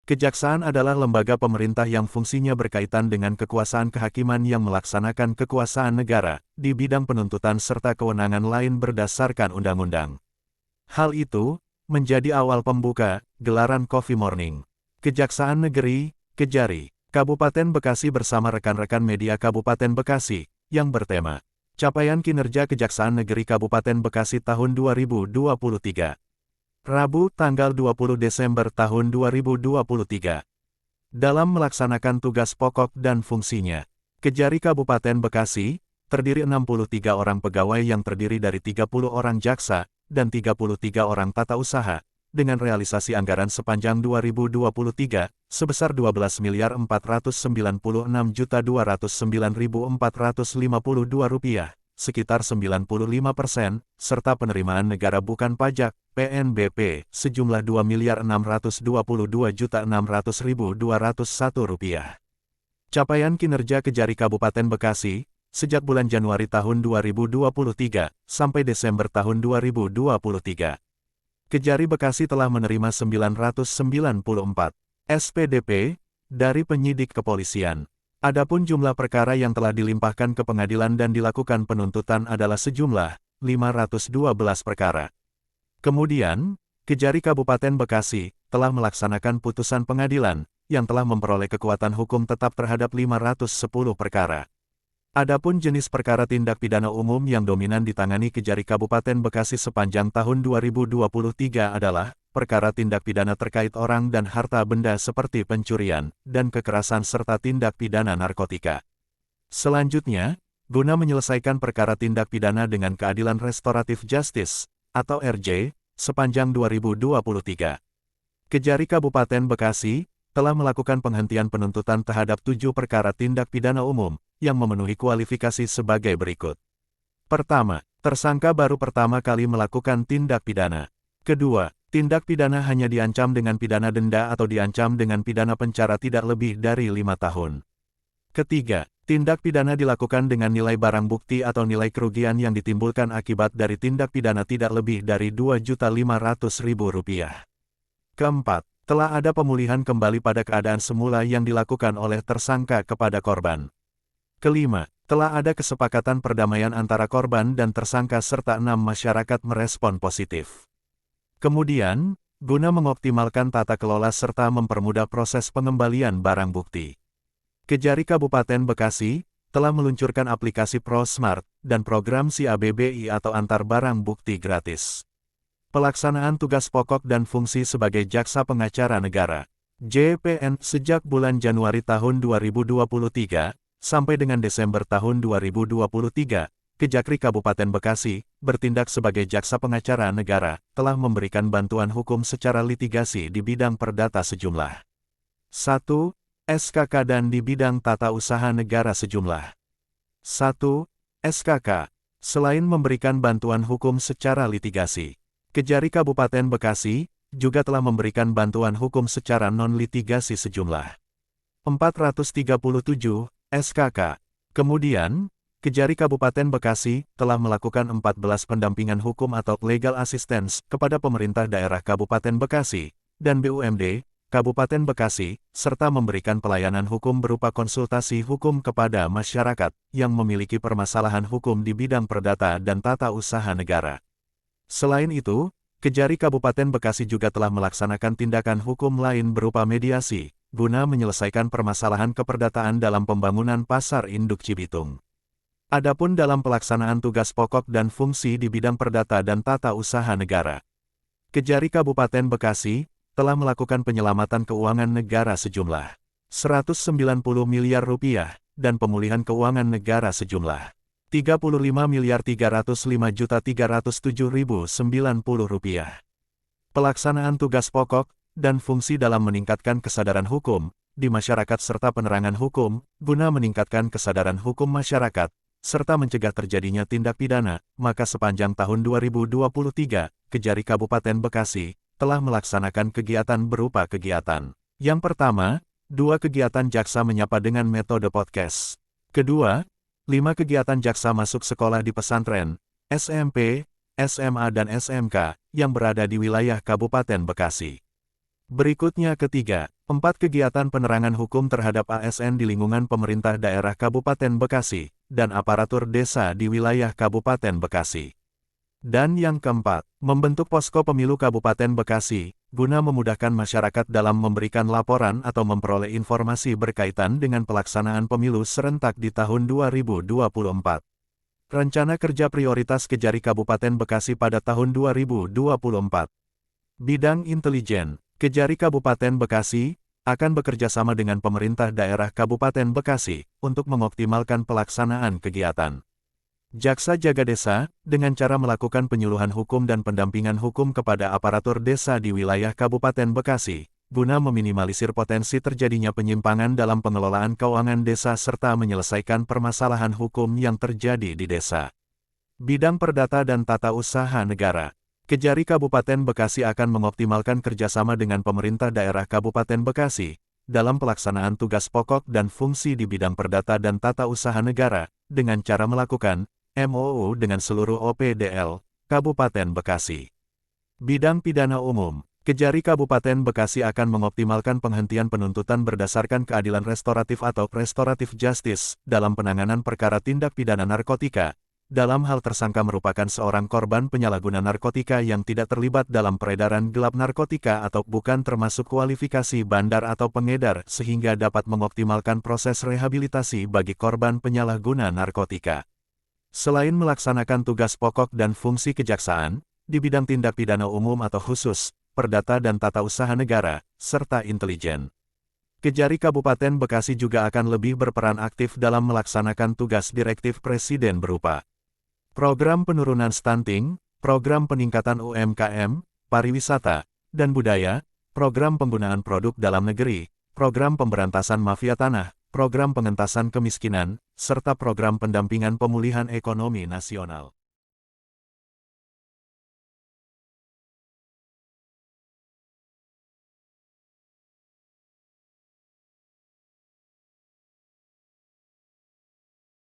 Kejaksaan adalah lembaga pemerintah yang fungsinya berkaitan dengan kekuasaan kehakiman yang melaksanakan kekuasaan negara, di bidang penuntutan serta kewenangan lain berdasarkan undang-undang. Hal itu, menjadi awal pembuka, gelaran Coffee Morning. Kejaksaan Negeri, Kejari, Kabupaten Bekasi bersama rekan-rekan media Kabupaten Bekasi, yang bertema, Capaian Kinerja Kejaksaan Negeri Kabupaten Bekasi tahun 2023. Rabu, tanggal 20 Desember tahun 2023. Dalam melaksanakan tugas pokok dan fungsinya, Kejari Kabupaten Bekasi, terdiri 63 orang pegawai yang terdiri dari 30 orang jaksa, dan 33 orang tata usaha, dengan realisasi anggaran sepanjang 2023, sebesar Rp12.496.209.452, sekitar 95%, serta penerimaan negara bukan pajak, PNBP, sejumlah Rp2.622.600.201. Capaian kinerja Kejari Kabupaten Bekasi, sejak bulan Januari tahun 2023, sampai Desember tahun 2023. Kejari Bekasi telah menerima 994 SPDP dari penyidik kepolisian. Adapun jumlah perkara yang telah dilimpahkan ke pengadilan dan dilakukan penuntutan adalah sejumlah 512 perkara. Kemudian, Kejari Kabupaten Bekasi telah melaksanakan putusan pengadilan yang telah memperoleh kekuatan hukum tetap terhadap 510 perkara. Adapun jenis perkara tindak pidana umum yang dominan ditangani Kejari Kabupaten Bekasi sepanjang tahun 2023 adalah perkara tindak pidana terkait orang dan harta benda seperti pencurian dan kekerasan serta tindak pidana narkotika. Selanjutnya, guna menyelesaikan perkara tindak pidana dengan keadilan restoratif justice, atau RJ, sepanjang 2023. Kejari Kabupaten Bekasi telah melakukan penghentian penuntutan terhadap 7 perkara tindak pidana umum, yang memenuhi kualifikasi sebagai berikut. Pertama, tersangka baru pertama kali melakukan tindak pidana. Kedua, tindak pidana hanya diancam dengan pidana denda atau diancam dengan pidana penjara tidak lebih dari 5 tahun. Ketiga, tindak pidana dilakukan dengan nilai barang bukti atau nilai kerugian yang ditimbulkan akibat dari tindak pidana tidak lebih dari Rp2.500.000. Keempat, telah ada pemulihan kembali pada keadaan semula yang dilakukan oleh tersangka kepada korban. Kelima, telah ada kesepakatan perdamaian antara korban dan tersangka serta 6 masyarakat merespon positif. Kemudian, guna mengoptimalkan tata kelola serta mempermudah proses pengembalian barang bukti, Kejari Kabupaten Bekasi telah meluncurkan aplikasi ProSmart dan program SIABBI atau Antar Barang Bukti Gratis. Pelaksanaan tugas pokok dan fungsi sebagai Jaksa Pengacara Negara, JPN, sejak bulan Januari tahun 2023, sampai dengan Desember tahun 2023, Kejari Kabupaten Bekasi, bertindak sebagai Jaksa Pengacara Negara, telah memberikan bantuan hukum secara litigasi di bidang perdata sejumlah 1. SKK dan di bidang tata usaha negara sejumlah 1. SKK. Selain memberikan bantuan hukum secara litigasi, Kejari Kabupaten Bekasi juga telah memberikan bantuan hukum secara non-litigasi sejumlah 437 SKK. Kemudian, Kejari Kabupaten Bekasi telah melakukan 14 pendampingan hukum atau legal assistance kepada pemerintah daerah Kabupaten Bekasi dan BUMD Kabupaten Bekasi, serta memberikan pelayanan hukum berupa konsultasi hukum kepada masyarakat yang memiliki permasalahan hukum di bidang perdata dan tata usaha negara. Selain itu, Kejari Kabupaten Bekasi juga telah melaksanakan tindakan hukum lain berupa mediasi, guna menyelesaikan permasalahan keperdataan dalam pembangunan Pasar Induk Cibitung. Adapun dalam pelaksanaan tugas pokok dan fungsi di bidang perdata dan tata usaha negara, Kejari Kabupaten Bekasi telah melakukan penyelamatan keuangan negara sejumlah Rp190 miliar dan pemulihan keuangan negara sejumlah Rp35.305.307.090. Pelaksanaan tugas pokok dan fungsi dalam meningkatkan kesadaran hukum di masyarakat serta penerangan hukum, guna meningkatkan kesadaran hukum masyarakat, serta mencegah terjadinya tindak pidana, maka sepanjang tahun 2023, Kejari Kabupaten Bekasi telah melaksanakan kegiatan berupa kegiatan. Yang pertama, 2 kegiatan jaksa menyapa dengan metode podcast. Kedua, 5 kegiatan jaksa masuk sekolah di pesantren, SMP, SMA dan SMK, yang berada di wilayah Kabupaten Bekasi. Berikutnya ketiga, 4 kegiatan penerangan hukum terhadap ASN di lingkungan pemerintah daerah Kabupaten Bekasi, dan aparatur desa di wilayah Kabupaten Bekasi. Dan yang keempat, membentuk posko pemilu Kabupaten Bekasi, guna memudahkan masyarakat dalam memberikan laporan atau memperoleh informasi berkaitan dengan pelaksanaan pemilu serentak di tahun 2024. Rencana kerja prioritas Kejari Kabupaten Bekasi pada tahun 2024. Bidang intelijen, Kejari Kabupaten Bekasi akan bekerja sama dengan pemerintah daerah Kabupaten Bekasi untuk mengoptimalkan pelaksanaan kegiatan. Jaksa Jaga Desa, dengan cara melakukan penyuluhan hukum dan pendampingan hukum kepada aparatur desa di wilayah Kabupaten Bekasi, guna meminimalisir potensi terjadinya penyimpangan dalam pengelolaan keuangan desa serta menyelesaikan permasalahan hukum yang terjadi di desa. Bidang Perdata dan Tata Usaha Negara, Kejari Kabupaten Bekasi akan mengoptimalkan kerjasama dengan pemerintah daerah Kabupaten Bekasi, dalam pelaksanaan tugas pokok dan fungsi di bidang perdata dan tata usaha negara, dengan cara melakukan MOU dengan seluruh OPDL, Kabupaten Bekasi. Bidang Pidana Umum, Kejari Kabupaten Bekasi akan mengoptimalkan penghentian penuntutan berdasarkan keadilan restoratif atau restoratif justice, dalam penanganan perkara tindak pidana narkotika, dalam hal tersangka merupakan seorang korban penyalahguna narkotika yang tidak terlibat dalam peredaran gelap narkotika atau bukan termasuk kualifikasi bandar atau pengedar sehingga dapat mengoptimalkan proses rehabilitasi bagi korban penyalahguna narkotika. Selain melaksanakan tugas pokok dan fungsi kejaksaan, di bidang tindak pidana umum atau khusus, perdata dan tata usaha negara, serta intelijen, Kejari Kabupaten Bekasi juga akan lebih berperan aktif dalam melaksanakan tugas direktif Presiden berupa program penurunan stunting, program peningkatan UMKM, pariwisata, dan budaya, program penggunaan produk dalam negeri, program pemberantasan mafia tanah, program pengentasan kemiskinan, serta program pendampingan pemulihan ekonomi nasional.